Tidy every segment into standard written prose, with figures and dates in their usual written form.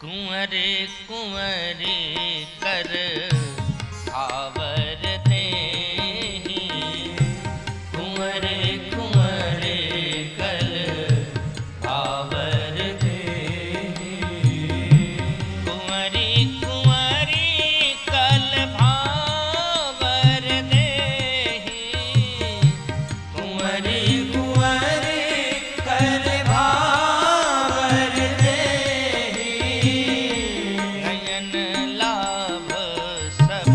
कुंवरे कुंवरी कर आवर दे, कुंवरे कुंवरे कर आवर दे, कुंवरी कुंवरी कल भावर दे, कुंवरी कुंवरी कल भावर दे, नयन लाभ सब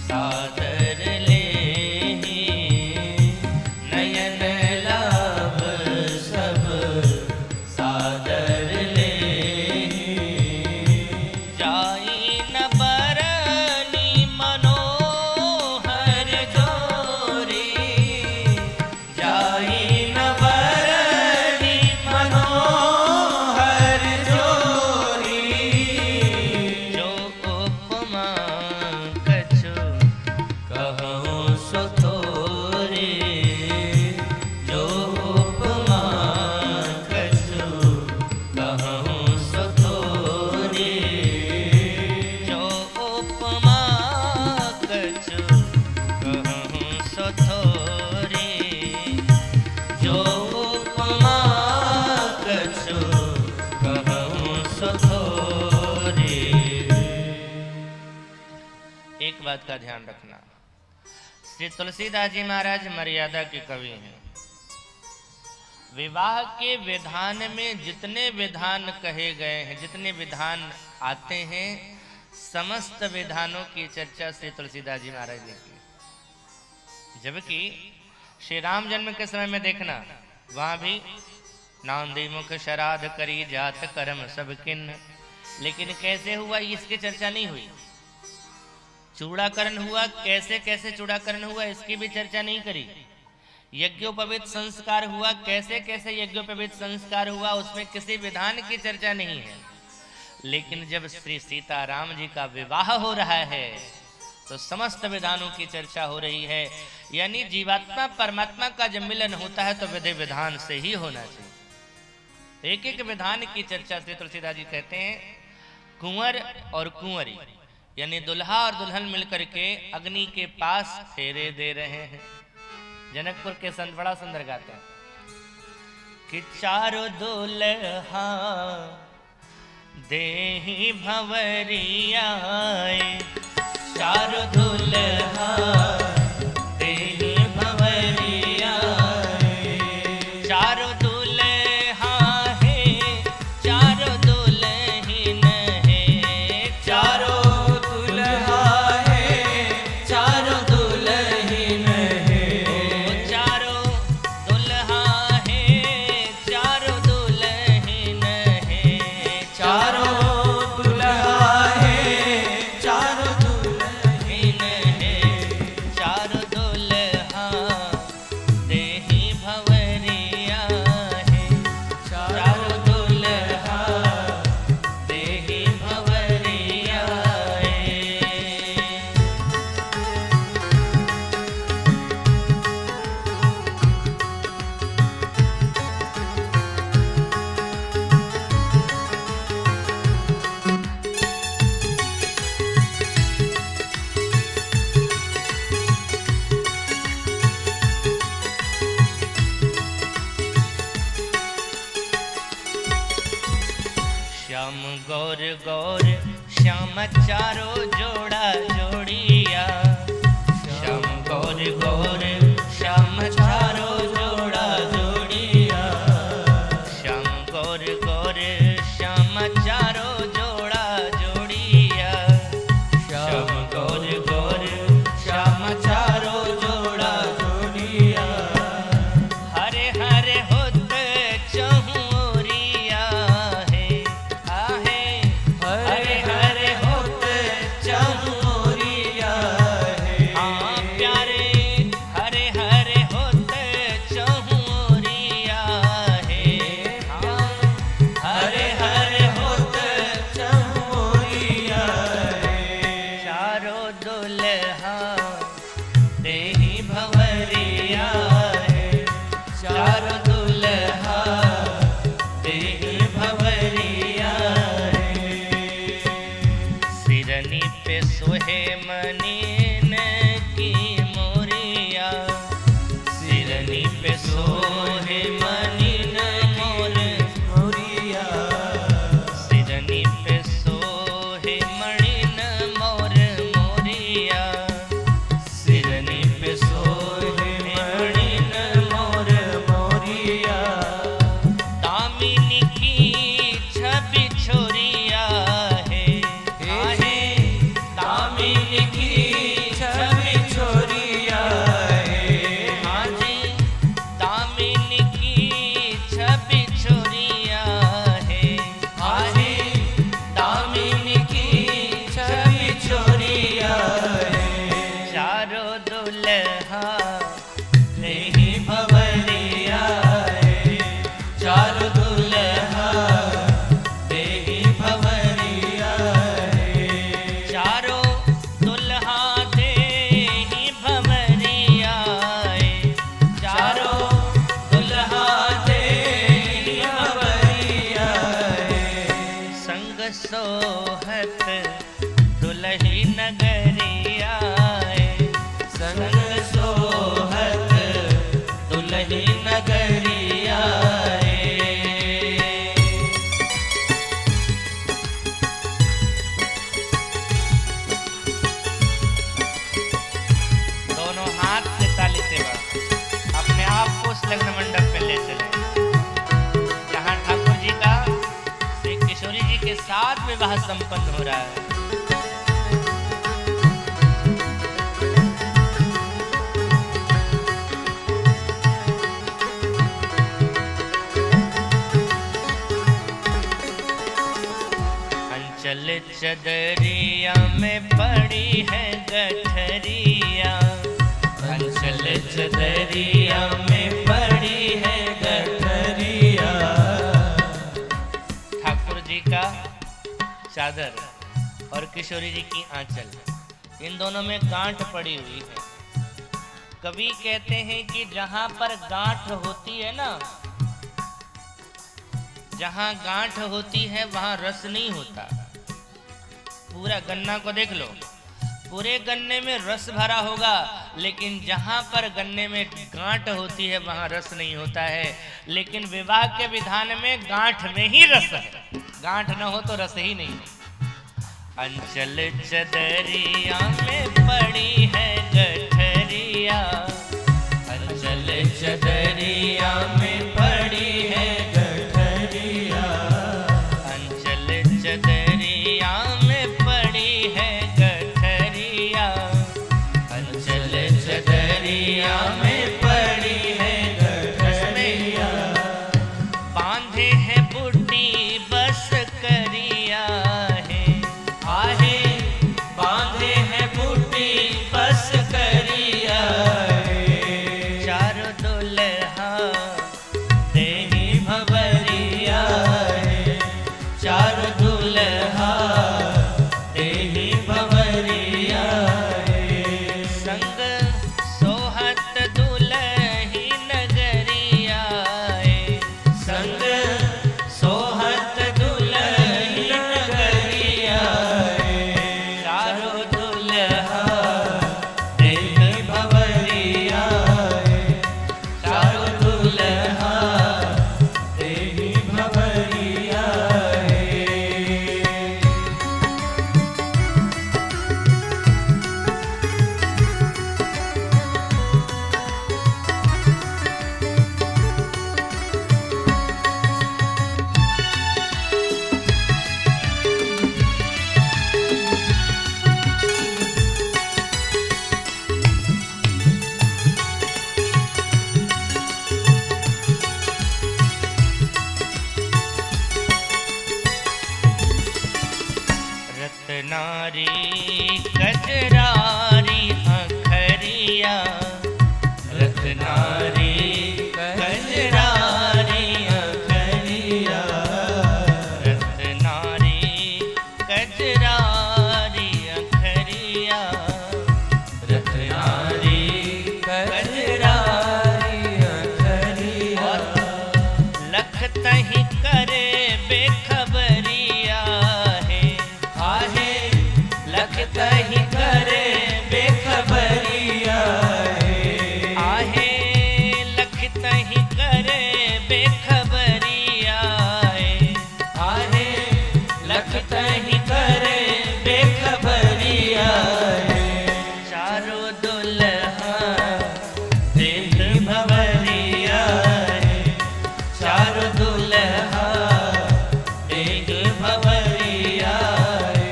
सादर ले, नयन लाभ सब सादर ले, जाई न बरनी मनोहर जोरी, जाई न बरनी मनोहर जोरी, जो उपमा कछु कहूँ सो थोरे, जो उपमा कछु कहूँ सो थोरे, जो उपमा कछु कहूँ सो थोरे, जो उपमा कछु कहूँ सो थोरे। एक बात का ध्यान रखना, श्री तुलसीदास जी महाराज मर्यादा के कवि हैं। विवाह के विधान में जितने विधान कहे गए हैं, जितने विधान आते हैं, समस्त विधानों की चर्चा श्री तुलसीदास जी महाराज ने की। जबकि श्री राम जन्म के समय में देखना, वहां भी नांदी मुख श्राद्ध करी जात कर्म सब किन्न, लेकिन कैसे हुआ इसकी चर्चा नहीं हुई। चूड़ाकरण हुआ, कैसे कैसे चूड़ाकरण हुआ इसकी भी चर्चा नहीं करी। यज्ञोपवीत संस्कार हुआ, कैसे कैसे यज्ञोपवीत संस्कार हुआ, उसमें किसी विधान की चर्चा नहीं है। लेकिन जब श्री सीताराम जी का विवाह हो रहा है तो समस्त विधानों की चर्चा हो रही है। यानी जीवात्मा परमात्मा का जब मिलन होता है तो विधि विधान से ही होना चाहिए। एक एक विधान की चर्चा श्री तुलसीदास जी कहते हैं। कुंवर और कुंवरी यानी दुल्हा और दुल्हन मिलकर के अग्नि के पास फेरे दे रहे हैं। जनकपुर के संत बड़ा सुंदर गाते हैं कि चारों दुल्हा देहि भंवरियाए, चारों दुल्हा देहि भंवरियाए, चारों दुल्हा है चारों दुल्हिन है, चारों दुल्हा है चारों दुल्हिन है, चारों दुल्हा है चारों दुल्हिन है, चारों दुल्हा है चारों दुल्हिन है, चारों दुल्हा देहि भंवरिया है, चारों दुल्हा देहि भंवरिया है। श्याम गौर गौर श्याम चारों जोड़ा जोड़िया, श्याम गौर गौर श्याम चारों जोड़ा जोड़िया, श्याम गौर गौर श्याम चारों जोड़ा जोड़िया, श्याम गौर गौर श्याम चारों जोड़ा जोड़िया, हरे हरे होत चहुरिया है, आहे हरे हरे होत चहुरिया है, हाँ प्यारे हरे सोहत दुलही नगरिया, संग सोहत दुलही नगरिया। दोनों हाथ से ताली सेवा अपने आप को उस लग्न मंडप पे ले चले जहां ठाकुर जी का श्री किशोरी जी के साथ विवाह संपन्न हो रहा है। अंचल चदरिया में पड़ी है गठरिया, अंचल चदरिया में पड़ी है गठरिया। ठाकुर जी का चादर और किशोरी जी की आंचल, इन दोनों में गांठ पड़ी हुई है। कवि कहते हैं कि जहां पर गांठ होती है ना, जहां गांठ होती है वहां रस नहीं होता। पूरा गन्ना को देख लो, पूरे गन्ने में रस भरा होगा, लेकिन जहां पर गन्ने में गांठ होती है वहां रस नहीं होता है। लेकिन विवाह के विधान में गांठ में ही रस है, गांठ न हो तो रस ही नहीं। अंचल चदरिया में पड़ी है गठरिया, अंचल चदरिया में पड़ी है गठरिया, अंचल चदरिया में पड़ी है गठरिया, अंचल चदरिया में पड़ी है गठरिया। बांधे है बूटी बस करिया है, आहे बांधे है बूटी बस करिया है। चारों दुल्हा देही भवरिया है, चारों दुल्हा देही भवरिया है। संग सोहत दुलही नगरिया है, संग सोहत दुलही नगरिया है। चारों दुल्हा देही भवरिया है, चारों दुल्हा देही भवरिया है। रत्नारी कजरारी अखरिया, रत्नारी कजरारी अखरिया, रत्नारी कजरारी अखरिया, रत्नारी कजरारी अखरिया। लख तही करे बेखबरिया है, आहे लख तही करे बेखबरिया है, आहे लख तही करे बेखबरिया है, आहे लख तही करे बेखबरिया है। चारों दुल्हा देही भवरिया है, चारों दुल्हा देही भवरिया है,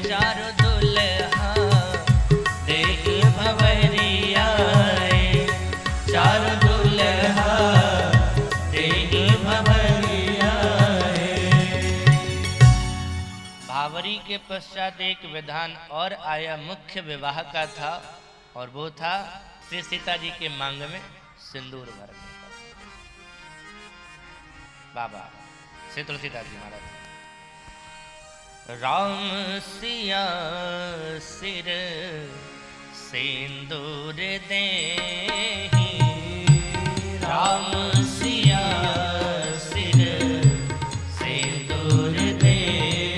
चारों दुल्हा देही भवरिया है, चारों दुल्हा देही भवरिया है। भावरी के पश्चात एक विधान और आया मुख्य विवाह का था, और वो था श्री सीता जी के मांग में सिंदूर भरने का। बाबा श्री तुलसीदास जी महाराज। राम सिया सिर सिंदूर देहि, राम सिया सिर सिंदूर देहि।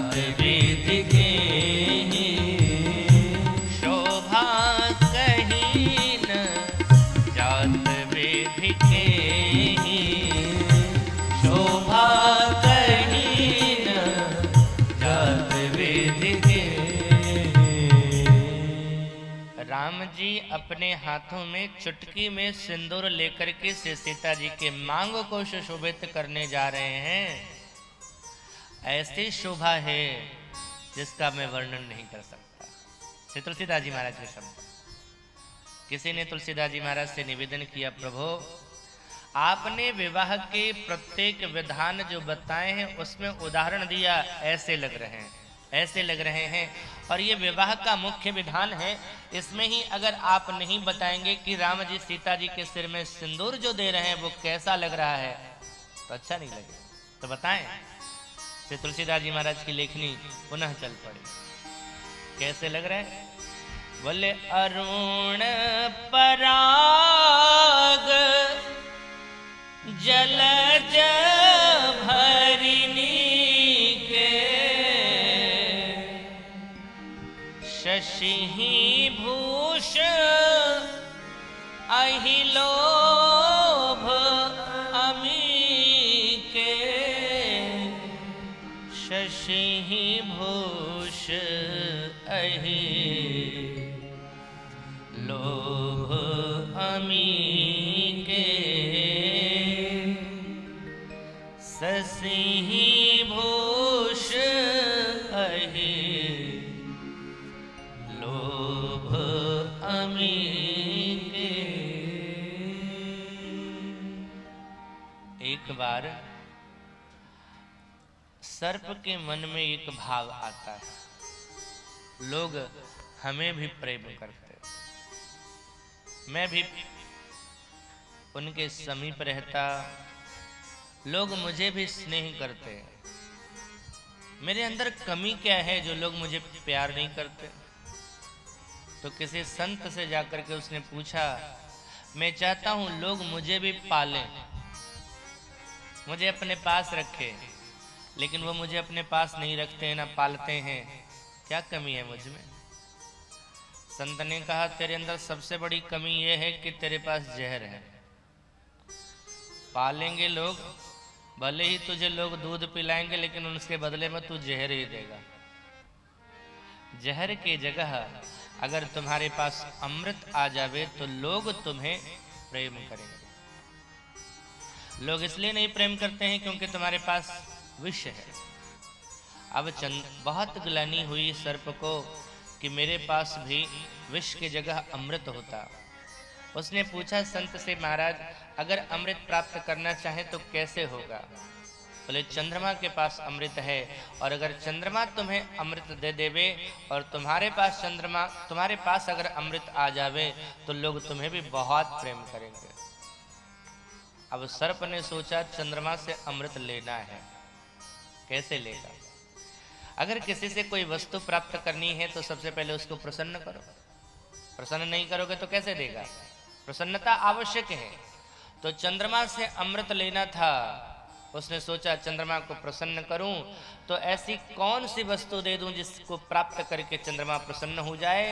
जात विधि के शोभा कहीं न जात विधि के शोभा कहीं न जात विधि के। राम जी अपने हाथों में चुटकी में सिंदूर लेकर के सीता जी के मांग को सुशोभित करने जा रहे हैं। ऐसी शोभा है जिसका मैं वर्णन नहीं कर सकता। श्री तुलसीदास जी महाराज के शब्द। किसी ने तुलसीदास जी महाराज से निवेदन किया, प्रभु आपने विवाह के प्रत्येक विधान जो बताए हैं उसमें उदाहरण दिया, ऐसे लग रहे हैं, ऐसे लग रहे हैं, और ये विवाह का मुख्य विधान है। इसमें ही अगर आप नहीं बताएंगे कि राम जी सीता जी के सिर में सिंदूर जो दे रहे हैं वो कैसा लग रहा है तो अच्छा नहीं लगेगा। तो बताएं। श्री तुलसीदास जी महाराज की लेखनी पुनः चल पड़ी। कैसे लग रहे हैं? बोले अरुण पराग जलज भरिणी के शशि भूष अहिलोभ अमी के शशि भूष अहि लोभ अमी के शशि भूष अहि लोभ अमी के। एक बार सर्प के मन में एक भाव आता है, लोग हमें भी प्रेम करते, मैं भी उनके समीप रहता, लोग मुझे भी स्नेह करते, मेरे अंदर कमी क्या है जो लोग मुझे प्यार नहीं करते। तो किसी संत से जाकर के उसने पूछा, मैं चाहता हूं लोग मुझे भी पालें, मुझे अपने पास रखें, लेकिन वो मुझे अपने पास नहीं रखते हैं, ना पालते हैं, क्या कमी है मुझ में? संत ने कहा, तेरे अंदर सबसे बड़ी कमी ये है कि तेरे पास जहर है। पालेंगे लोग, भले ही तुझे लोग दूध पिलाएंगे, लेकिन उसके बदले में तू जहर ही देगा। जहर की जगह अगर तुम्हारे पास अमृत आ जावे तो लोग तुम्हें प्रेम करेंगे। लोग इसलिए नहीं प्रेम करते हैं क्योंकि तुम्हारे पास विष है। अब बहुत ग्लानि हुई सर्प को कि मेरे पास भी विष की जगह अमृत होता। उसने पूछा संत से, महाराज अगर अमृत प्राप्त करना चाहे तो कैसे होगा? बोले चंद्रमा के पास अमृत है, और अगर चंद्रमा तुम्हें अमृत दे देवे और तुम्हारे पास अगर अमृत आ जावे तो लोग तुम्हें भी बहुत प्रेम करेंगे। अब सर्प ने सोचा चंद्रमा से अमृत लेना है, कैसे लेगा? अगर किसी से कोई वस्तु प्राप्त करनी है तो सबसे पहले उसको प्रसन्न करो। प्रसन्न नहीं करोगे तो कैसे देगा? प्रसन्नता आवश्यक है। तो चंद्रमा से अमृत लेना था। उसने सोचा चंद्रमा को प्रसन्न करूं तो ऐसी कौन सी वस्तु दे दूं जिसको प्राप्त करके चंद्रमा प्रसन्न हो जाए।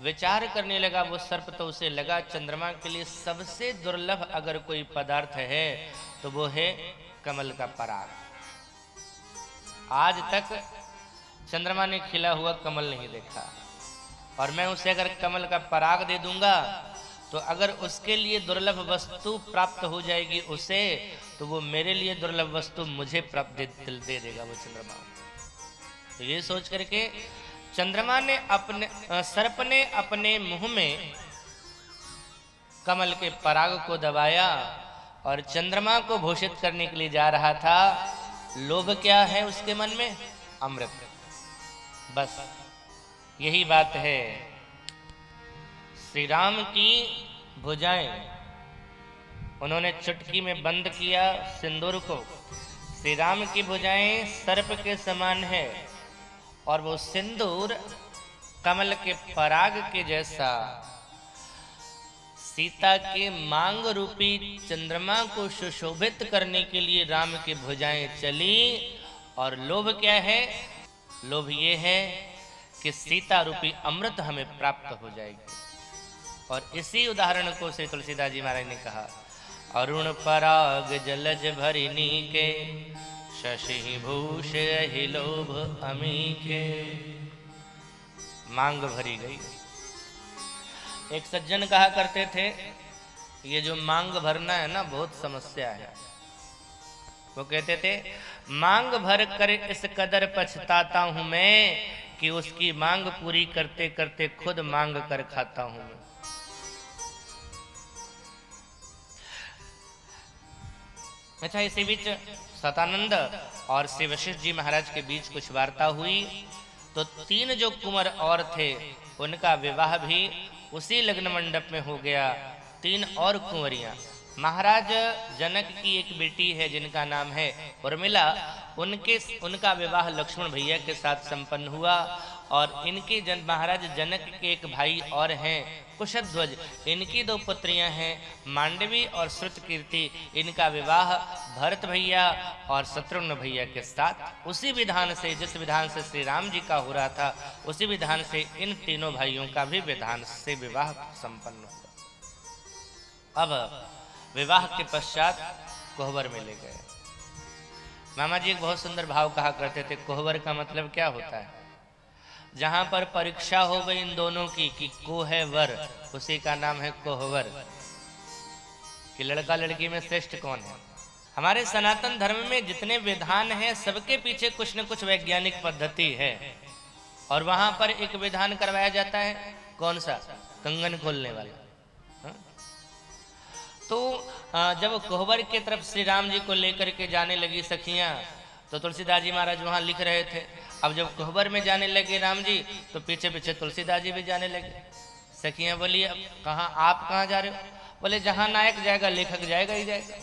विचार करने लगा वो सर्प, तो उसे लगा चंद्रमा के लिए सबसे दुर्लभ अगर कोई पदार्थ है तो वो है कमल का पराग। आज तक चंद्रमा ने खिला हुआ कमल नहीं देखा, और मैं उसे अगर कमल का पराग दे दूंगा तो अगर उसके लिए दुर्लभ वस्तु प्राप्त हो जाएगी उसे, तो वो मेरे लिए दुर्लभ वस्तु मुझे प्राप्त दे देगा वो चंद्रमा। तो ये सोच करके चंद्रमा ने सर्प ने अपने मुंह में कमल के पराग को दबाया और चंद्रमा को भूषित करने के लिए जा रहा था। लोभ क्या है उसके मन में? अमृत। बस यही बात है। श्री राम की भुजाएं उन्होंने चुटकी में बंद किया सिंदूर को। श्री राम की भुजाएं सर्प के समान है और वो सिंदूर कमल के पराग के जैसा सीता के मांग रूपी चंद्रमा को सुशोभित करने के लिए राम की भुजाएं चली। और लोभ क्या है? लोभ ये है कि सीता रूपी अमृत हमें प्राप्त हो जाएगी। और इसी उदाहरण को श्री तुलसीदास जी महाराज ने कहा, अरुण पराग जलज भरिनी के शशि भूष ही लोभ अमी के। मांग भरी गई। एक सज्जन कहा करते थे, ये जो मांग भरना है ना बहुत समस्या है। वो कहते थे, मांग भर कर इस कदर पछताता हूं मैं कि उसकी मांग पूरी करते करते खुद मांग कर खाता हूं मैं। अच्छा, इसी बीच सतानंद और श्री वशिष्ठ जी महाराज के बीच कुछ वार्ता हुई। तो 3 जो कुंवर और थे उनका विवाह भी उसी लग्न मंडप में हो गया। 3 और कुंवरियां, महाराज जनक की एक बेटी है जिनका नाम है उर्मिला, उनका विवाह लक्ष्मण भैया के साथ संपन्न हुआ। और इनके महाराज जनक के एक भाई और हैं कुशध्वज, इनकी 2 पुत्रियां हैं मांडवी और श्रुतकीर्ति। इनका विवाह भरत भैया और शत्रुघ्न भैया के साथ उसी विधान से, जिस विधान से श्री राम जी का हो रहा था, उसी विधान से इन तीनों भाइयों का भी विधान से विवाह संपन्न हुआ। अब विवाह के पश्चात कोहबर में ले गए। मामा जी एक बहुत सुंदर भाव कहा करते थे, कोहबर का मतलब क्या होता है? जहां पर परीक्षा हो गई इन दोनों की कि को है वर, उसी का नाम है कोहबर, कि लड़का लड़की में श्रेष्ठ कौन है। हमारे सनातन धर्म में जितने विधान हैं सबके पीछे कुछ न कुछ वैज्ञानिक पद्धति है। और वहां पर एक विधान करवाया जाता है, कौन सा? कंगन खोलने वाला। तो जब कोहबर की तरफ श्री राम जी को लेकर के जाने लगी सखियां, तो तुलसीदास जी महाराज वहां लिख रहे थे। अब जब कोहबर में जाने लगे राम जी, तो पीछे पीछे तुलसीदास जी भी जाने लगे। सखियां बोली, अब कहाँ, आप कहाँ जा रहे हो? बोले, जहां नायक जाएगा लेखक जाएगा ही जाएगा।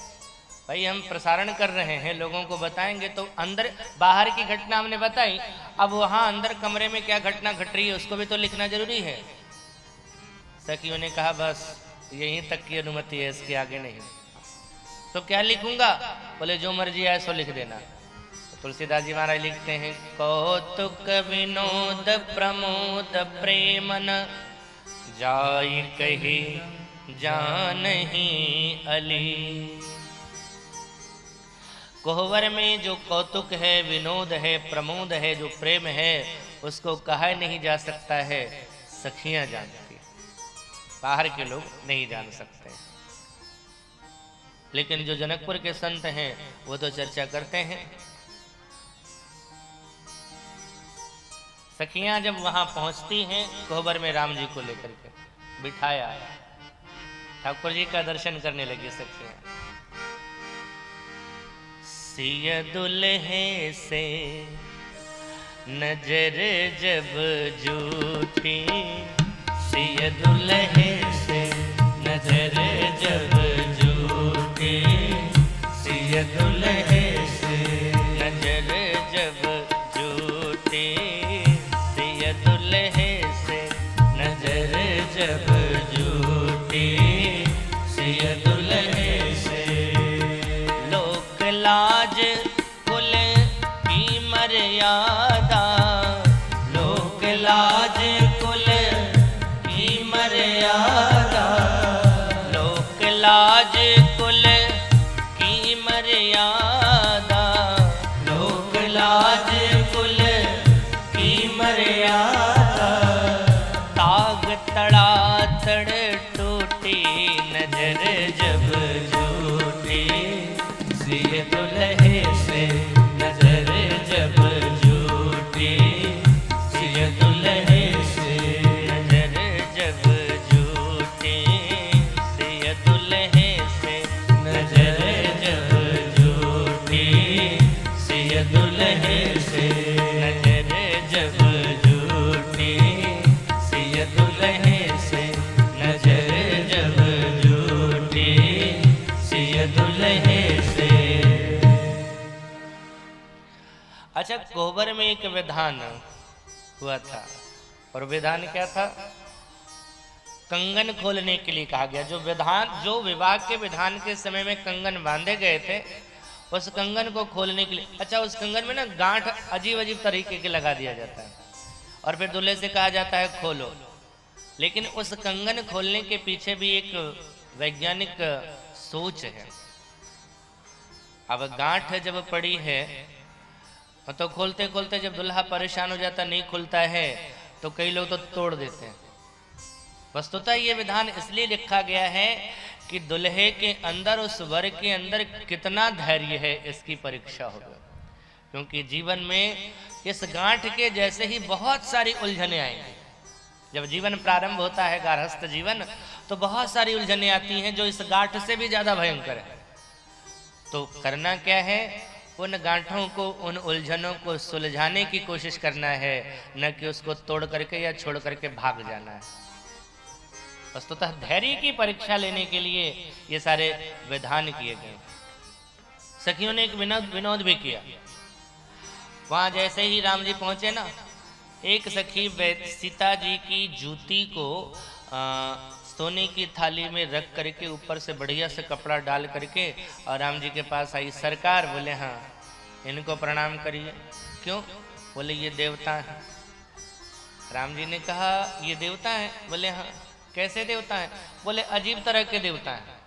भाई हम प्रसारण कर रहे हैं, लोगों को बताएंगे। तो अंदर बाहर की घटना हमने बताई, अब वहां अंदर कमरे में क्या घटना घट रही है उसको भी तो लिखना जरूरी है। सखियों ने कहा, बस यहीं तक की अनुमति है, इसके आगे नहीं। तो क्या लिखूंगा? बोले, जो मर्जी है सो लिख देना। तो तुलसीदास जी महाराज लिखते हैं, कौतुक विनोद प्रमोद प्रेमन जाई कही जानही अली। कोहबर में जो कौतुक है, विनोद है, प्रमोद है, जो प्रेम है, उसको कहा नहीं जा सकता है, सखियां जानती, बाहर के लोग नहीं जान सकते। लेकिन जो जनकपुर के संत हैं वो तो चर्चा करते हैं। सखियां जब वहां पहुंचती हैं कोहबर में राम जी को लेकर के बिठाया, ठाकुर जी का दर्शन करने लगी सखियां। सिय दुल्हे से नजर जब जूठी, सिय दुल्हे से नजर जब जूठी, सिय दुल्हे से नजर जब जूठी, सिय दुल्हे से नजर जब जूठी, सिय दुल्हे से लोक लाज कुल की मर्यादा, लोक लाज कुल की मर्यादा, लोक लाज कुल की मर्यादा, लोक लाज कुल की मर्यादा, ताग तड़ा तड़ टूटी नजर जब झूठी, सिय दुल्हे से नजर जब झूठी, सिय दुल्हे से नजर जब झूठी, सिय दुल्हे से नजर जब झूठी, सिय दुल्हे से नजर जब झूठी, सिय दुल्हे से नजर जब झूठी, सिय दुल्हे से। अच्छा, कोहबर में एक विधान हुआ था, और विधान क्या था? कंगन खोलने के लिए कहा गया। जो विधान, जो विवाह के विधान के समय में कंगन बांधे गए थे, उस कंगन को खोलने के लिए, अच्छा उस कंगन में ना गांठ अजीब अजीब तरीके के लगा दिया जाता है और फिर दूल्हे से कहा जाता है खोलो। लेकिन उस कंगन खोलने के पीछे भी एक वैज्ञानिक सोच है। अब गांठ जब पड़ी है तो खोलते खोलते जब दूल्हा परेशान हो जाता, नहीं खुलता है, तो कई लोग तो तोड़ देते हैं। वस्तुतः ये विधान इसलिए लिखा गया है कि दुल्हे के अंदर, उस वर के अंदर कितना धैर्य है इसकी परीक्षा होगा। क्योंकि जीवन में इस गांठ के जैसे ही बहुत सारी उलझने आएंगी। जब जीवन प्रारंभ होता है, गार्हस्थ जीवन, तो बहुत सारी उलझने आती हैं जो इस गांठ से भी ज्यादा भयंकर है। तो करना क्या है, उन गांठों को, उन उलझनों को सुलझाने की कोशिश करना है, न कि उसको तोड़ करके या छोड़ करके भाग जाना है। वस्तुतः धैर्य की परीक्षा लेने के लिए ये सारे विधान किए गए। सखियों ने एक विनोद भी किया। वहां जैसे ही राम जी पहुंचे ना, एक सखी सीता जी की जूती को सोने की थाली में रख करके ऊपर से बढ़िया से कपड़ा डाल करके और राम जी के पास आई। सरकार, बोले हाँ, इनको प्रणाम करिए। क्यों? बोले ये देवता है। राम जी ने कहा ये देवता है? बोले हाँ। कैसे देवता है? बोले अजीब तरह के देवता है।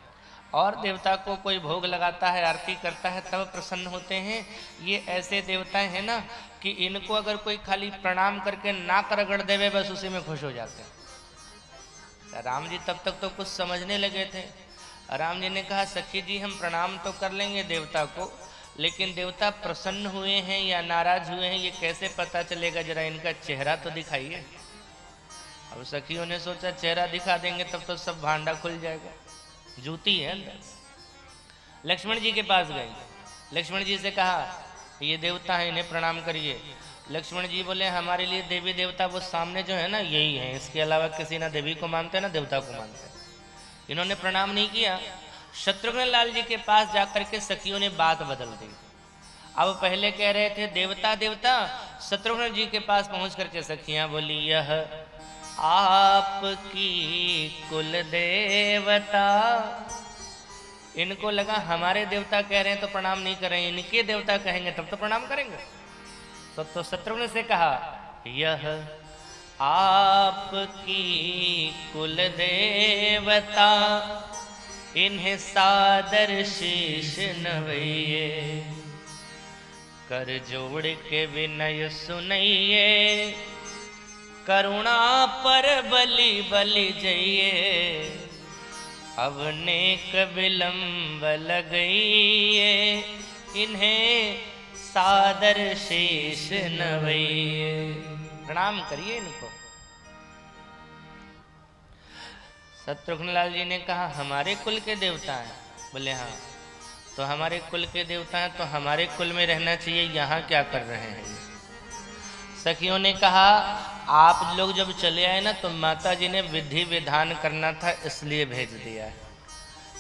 और देवता को कोई भोग लगाता है, आरती करता है, तब प्रसन्न होते हैं। ये ऐसे देवता हैं ना कि इनको अगर कोई खाली प्रणाम करके नाक रगड़ देवे, बस उसी में खुश हो जाते हैं। राम जी तब तक तो कुछ समझने लगे थे। राम जी ने कहा सखी जी, हम प्रणाम तो कर लेंगे देवता को, लेकिन देवता प्रसन्न हुए हैं या नाराज हुए हैं ये कैसे पता चलेगा, जरा इनका चेहरा तो दिखाइए। अब सखियों ने सोचा चेहरा दिखा देंगे तब तो सब भांडा खुल जाएगा, जूती है अंदर। लक्ष्मण जी के पास गए, लक्ष्मण जी से कहा ये देवता है, इन्हें प्रणाम करिए। लक्ष्मण जी बोले हमारे लिए देवी देवता वो सामने जो है ना यही है, इसके अलावा किसी ना देवी को मानते ना देवता को मानते। इन्होंने प्रणाम नहीं किया। शत्रुघ्न लाल जी के पास जाकर के सखियों ने बात बदल दी। अब पहले कह रहे थे देवता देवता, शत्रुघ्न जी के पास पहुंच करके सखियां बोली यह आपकी कुल देवता। इनको लगा हमारे देवता कह रहे हैं तो प्रणाम नहीं कर रहे हैं, इनके देवता कहेंगे तब तो प्रणाम करेंगे। तो शत्रुघ्न से कहा यह आपकी कुल देवता, इन्हें सादर शीश नवैये, कर जोड़ के विनय सुनइये, करुणा पर बलि बलि जइये, अब नेक विलंब लगइये, इन्हें सादर शीश नवैये। प्रणाम करिए इनको। शत्रुघ्न लाल जी ने कहा हमारे कुल के देवता हैं? बोले हाँ। तो हमारे कुल के देवता हैं तो हमारे कुल में रहना चाहिए, यहाँ क्या कर रहे हैं? सखियों ने कहा आप लोग जब चले आए ना तो माता जी ने विधि विधान करना था इसलिए भेज दिया है।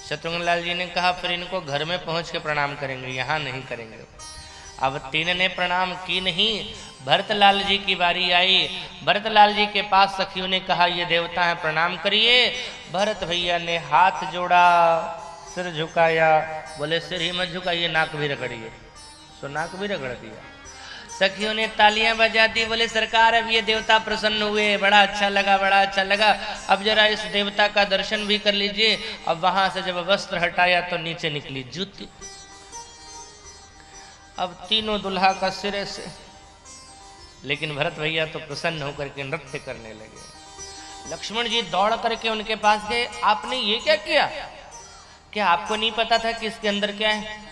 शत्रुघ्न लाल जी ने कहा फिर इनको घर में पहुंच के प्रणाम करेंगे, यहाँ नहीं करेंगे। अब तीन ने प्रणाम की नहीं। भरतलाल जी की बारी आई। भरतलाल जी के पास सखियों ने कहा ये देवता है प्रणाम करिए। भरत भैया ने हाथ जोड़ा, सिर झुकाया। बोले सिर ही मत झुकाइए, नाक भी रगड़िए। तो नाक भी रगड़ दिया। सखियों ने तालियां बजा दी। बोले सरकार अब ये देवता प्रसन्न हुए, बड़ा अच्छा लगा, बड़ा अच्छा लगा। अब जरा इस देवता का दर्शन भी कर लीजिए। अब वहां से जब वस्त्र हटाया तो नीचे निकली जूती। अब तीनों दुल्हा का सिरे से, लेकिन भरत भैया तो प्रसन्न होकर के नृत्य करने लगे। लक्ष्मण जी दौड़ करके उनके पास गए। आपने ये क्या किया? क्या आपको नहीं पता था कि इसके अंदर क्या है?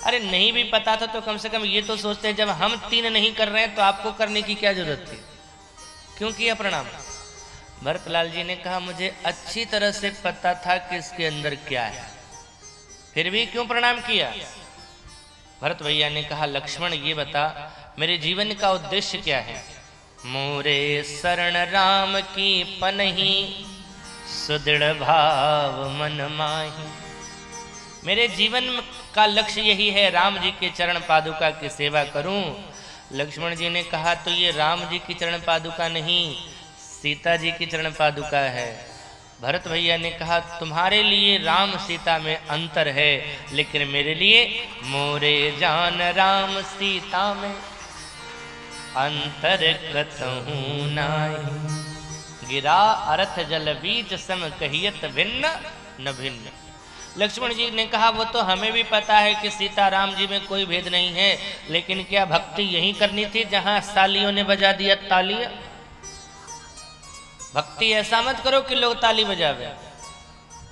अरे नहीं भी पता था तो कम से कम ये तो सोचते हैं, जब हम तीन नहीं कर रहे हैं तो आपको करने की क्या जरूरत थी? क्यों किया प्रणाम? भरतलाल जी ने कहा मुझे अच्छी तरह से पता था कि इसके अंदर क्या है, फिर भी क्यों प्रणाम किया? भरत भैया ने कहा लक्ष्मण ये बता मेरे जीवन का उद्देश्य क्या है? मोरे शरण राम की पनही, सुदृढ़ भाव मन माही। मेरे जीवन का लक्ष्य यही है, राम जी के चरण पादुका की सेवा करूं। लक्ष्मण जी ने कहा तो ये राम जी की चरण पादुका नहीं, सीता जी की चरण पादुका है। भरत भैया ने कहा तुम्हारे लिए राम सीता में अंतर है, लेकिन मेरे लिए मोरे जान राम सीता में अंतर कतहु नाहि। गिरा अर्थ जल बीच सम कहियत भिन्न न भिन्न। लक्ष्मण जी ने कहा वो तो हमें भी पता है कि सीता राम जी में कोई भेद नहीं है, लेकिन क्या भक्ति यही करनी थी जहां सालियों ने बजा दिया तालियां? भक्ति ऐसा मत करो कि लोग ताली बजावे।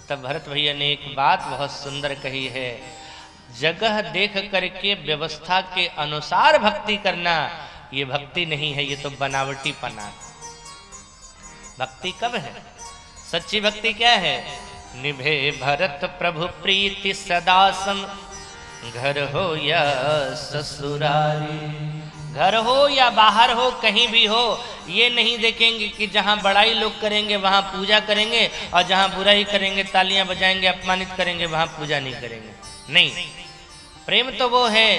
तब भरत भैया ने एक बात बहुत सुंदर कही है, जगह देख करके व्यवस्था के अनुसार भक्ति करना ये भक्ति नहीं है, ये तो बनावटी पना। भक्ति कब है? सच्ची भक्ति क्या है? निभे भरत प्रभु प्रीति सदा सम, घर हो या ससुरारी। घर हो या बाहर हो, कहीं भी हो, ये नहीं देखेंगे कि जहां बड़ाई लोग करेंगे वहां पूजा करेंगे, और जहां बुराई करेंगे तालियां बजाएंगे अपमानित करेंगे वहां पूजा नहीं करेंगे। नहीं, प्रेम तो वो है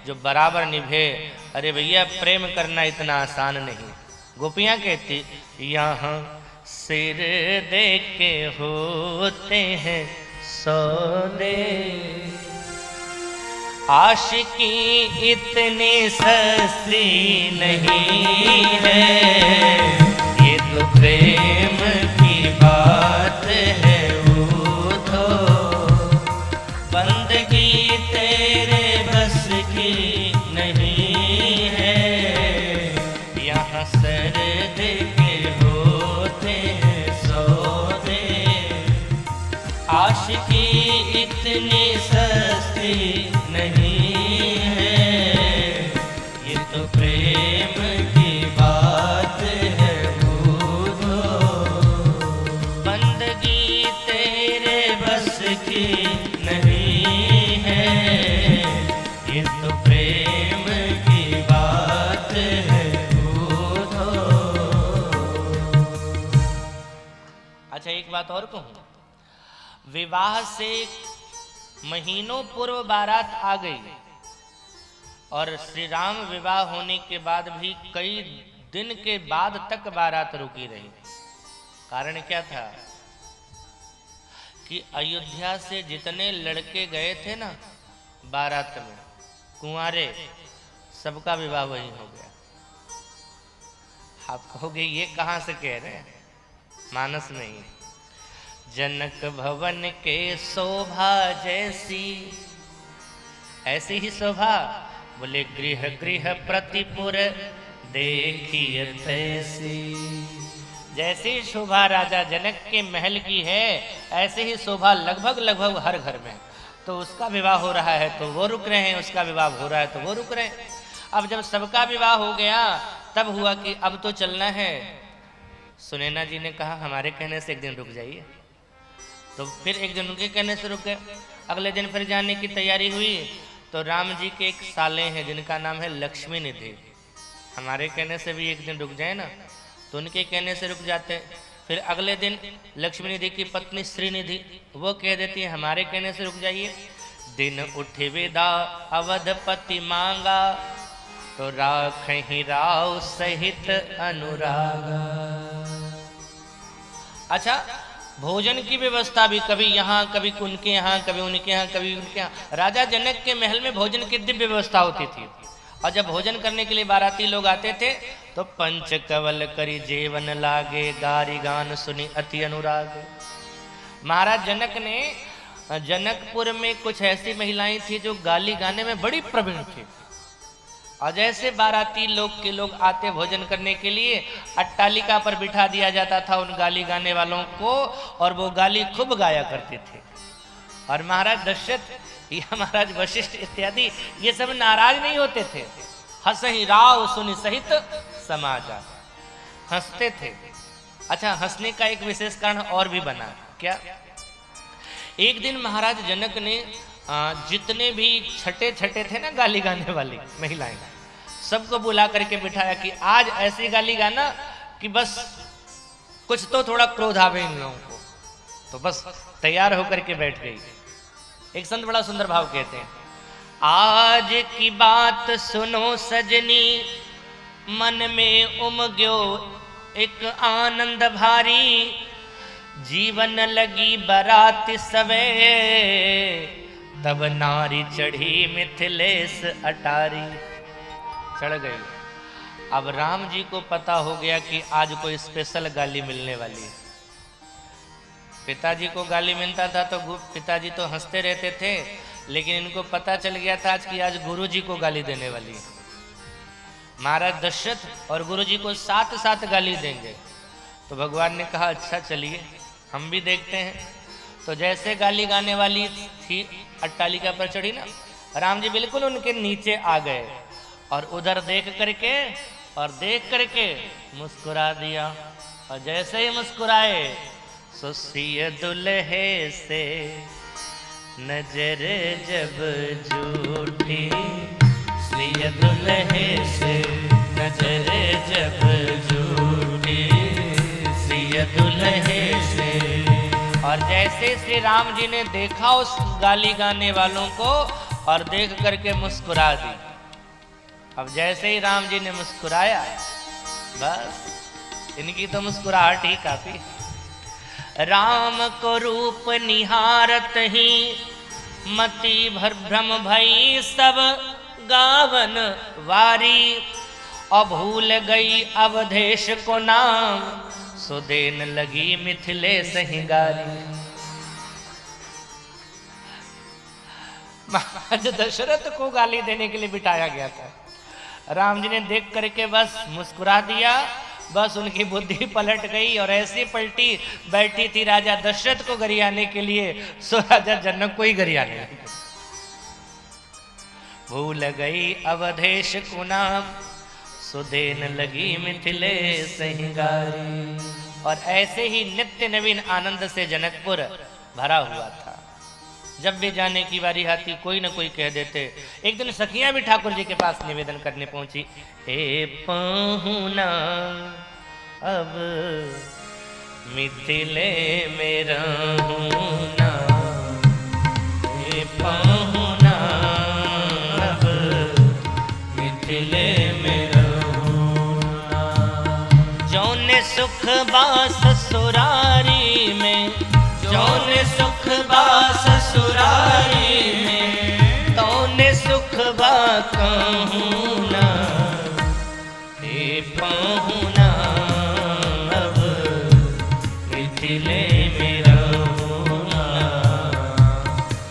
जो बराबर निभे। अरे भैया प्रेम करना इतना आसान नहीं। गोपियां कहती यहाँ सिर दे के होते हैं सौदे, आशिकी इतनी सस्ती नहीं है, ये तो प्रेम की बात है उठो, बंदगी तेरे बस की नहीं है, यहाँ सर दे के होते हैं सौदे, आशिकी इतनी सस्ती नहीं है, ये तो प्रेम की बात है बूझो, बंदगी तेरे बस की नहीं है, ये तो प्रेम की बात है बूझो। अच्छा एक बात और कहूं, विवाह से महीनों पूर्व बारात आ गई और श्री राम विवाह होने के बाद भी कई दिन के बाद तक बारात रुकी रही। कारण क्या था कि अयोध्या से जितने लड़के गए थे ना बारात में, कुंवारे, सबका विवाह वहीं हो गया। आप कहोगे ये कहां से कह रहे हैं? मानस में ही जनक भवन के शोभा जैसी, ऐसी ही शोभा, बोले गृह गृह प्रतिपुर देखिए तैसी। जैसी शोभा राजा जनक के महल की है, ऐसे ही शोभा लगभग लगभग हर घर में। तो उसका विवाह हो रहा है तो वो रुक रहे हैं, उसका विवाह हो रहा है तो वो रुक रहे हैं। अब जब सबका विवाह हो गया तब हुआ कि अब तो चलना है। सुनैना जी ने कहा हमारे कहने से एक दिन रुक जाइए। तो फिर एक दिन उनके कहने से रुक गए। अगले दिन फिर जाने की तैयारी हुई तो राम जी के एक साले हैं जिनका नाम है लक्ष्मी निधि। हमारे कहने से भी एक दिन रुक जाए ना, तो उनके कहने से रुक जाते। फिर अगले दिन लक्ष्मी निधि की पत्नी श्रीनिधि वो कह देती है हमारे कहने से रुक जाइए। दिन उठे विदा अवधपति मांगा, तो राखहि राव सहित अनुरागा। अच्छा, भोजन की व्यवस्था भी कभी यहाँ कभी उनके यहाँ, कभी उनके यहाँ, कभी उनके यहाँ। राजा जनक के महल में भोजन की दिव्य व्यवस्था होती थी। और जब भोजन करने के लिए बाराती लोग आते थे तो पंच कवल करी जेवन लागे, गारी गान सुनी अति अनुराग। महाराज जनक ने जनकपुर में कुछ ऐसी महिलाएं थी जो गाली गाने में बड़ी प्रवीण थी। और जैसे बाराती लोग के लोग आते भोजन करने के लिए, अट्टालिका पर बिठा दिया जाता था उन गाली गाने वालों को, और वो गाली खूब गाया करते थे। और महाराज दशरथ या महाराज वशिष्ठ इत्यादि ये सब नाराज नहीं होते थे। हंसहि राव सुनि सहित समाजा, हंसते थे। अच्छा, हंसने का एक विशेष कारण और भी बना। क्या? एक दिन महाराज जनक ने जितने भी छठे छठे थे ना गाली गाने वाली महिलाएं, सबको बुला करके बिठाया कि आज ऐसी गाली गाना कि बस कुछ तो थोड़ा क्रोध आवे इन लोगों को। तो बस तैयार होकर के बैठ गई। एक संत बड़ा सुंदर भाव कहते हैं, आज की बात सुनो सजनी, मन में उमग्यो एक आनंद भारी, जीवन लगी बारात सवे, तब नारी चढ़ी मिथिलेश अटारी। चढ़ गई। अब राम जी को पता हो गया कि आज कोई स्पेशल गाली मिलने वाली है। पिताजी को गाली मिलता था तो पिताजी तो हंसते रहते थे, लेकिन इनको पता चल गया था आज कि आज गुरु जी को गाली देने वाली है। महाराज दशरथ और गुरु जी को साथ साथ गाली देंगे। तो भगवान ने कहा अच्छा चलिए हम भी देखते हैं। तो जैसे गाली गाने वाली थी अट्टालिका पर चढ़ी ना, राम जी बिल्कुल उनके नीचे आ गए और उधर देख करके मुस्कुरा दिया। और जैसे ही मुस्कुराए सुसिय दुल्हे से नजर जब झूठी, सिय दुल्हे से नजर जब झूठी, सिय दुल्हे से। और जैसे श्री राम जी ने देखा उस गाली गाने वालों को और देख करके मुस्कुरा दी। अब जैसे ही राम जी ने मुस्कुराया, बस इनकी तो मुस्कुराहट ही काफी। राम को रूप निहारत ही मति भर भ्रम भई सब गावन वारी। और भूल गई अवधेश को नाम, सुदेन लगी मिथिलेश हिंगारी। महाराज दशरथ को गाली देने के लिए बिठाया गया था। राम जी ने देख करके बस मुस्कुरा दिया, बस उनकी बुद्धि पलट गई और ऐसी पलटी बैठी थी राजा दशरथ को गरियाने के लिए, सो राजा जनक को ही गरियाने लगे। भूल गई अवधेश को नाम, सुदेन लगी मिथिलेश हिंगारी। और ऐसे ही नित्य नवीन आनंद से जनकपुर भरा हुआ था। जब भी जाने की बारी आती कोई न कोई कह देते। एक दिन सखियां भी ठाकुर जी के पास निवेदन करने पहुंची, हे पहुना अब मिथिले में रहूना, हे पहुना अब मिथिले में रहूना। जौने सुख बास ससुरारी में, जौने सुख बास ससुरारी में, तौने सुख बा कहूना, हे पहुना अब मिथिले में रहूना,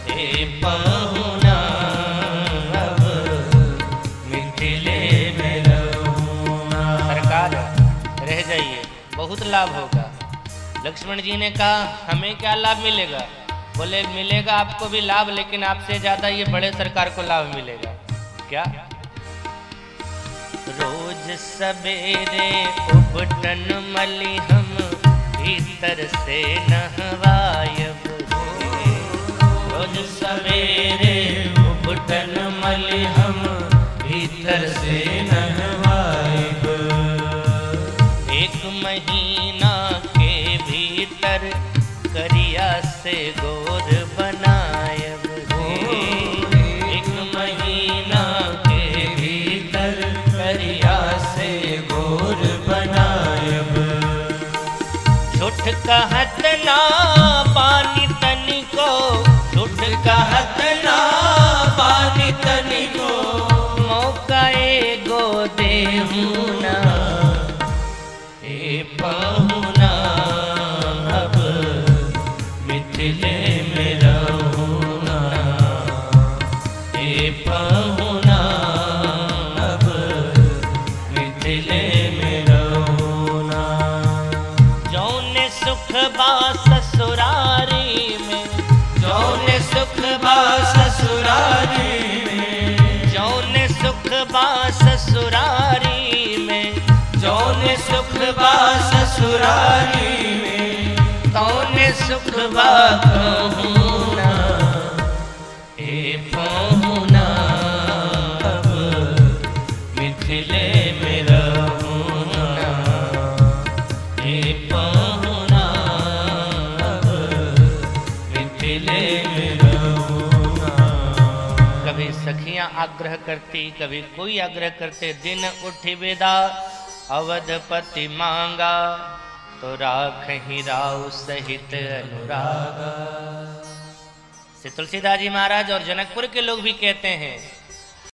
हे पहुना अब मिथिले में रहूना। सरकार रह जाइए, बहुत लाभ होगा। लक्ष्मण जी ने कहा हमें क्या लाभ मिलेगा? बोले मिलेगा आपको भी लाभ, लेकिन आपसे ज्यादा ये बड़े सरकार को लाभ मिलेगा। क्या? रोज सवेरे उबटन मली हम भीतर से नहवायब, रोज सवेरे उबटन मली हम भीतर से नहवायब। एक महीना भीतर करिया से गोद बनायब, एक महीना के भीतर करिया से गोद बनायब। झूठ कहत ना पानी तनी को, झूठ कहत ना पानी तनी को, मौका एगो देहूं ना, ए पहुना अब मिथिले में रहूना, ए पहुना अब मिथिले में रहूना। जौने सुख बा ससुरारी में, जौने सुख बा ससुरारी में, जौने सुख बा ससुरारी में, जौने सुख बा ससुरारी में, तौने सुख बा कहूना, ए पहुना अब मिथिले में रहूना, ए पहुना अब मिथिले में रहूना। कभी सखियां आग्रह करती, कभी कोई आग्रह करते। दिन उठी विदा अवधपति मांगा, तो राखहि राव सहित अनुराग। श्री तुलसीदास जी महाराज और जनकपुर के लोग भी कहते हैं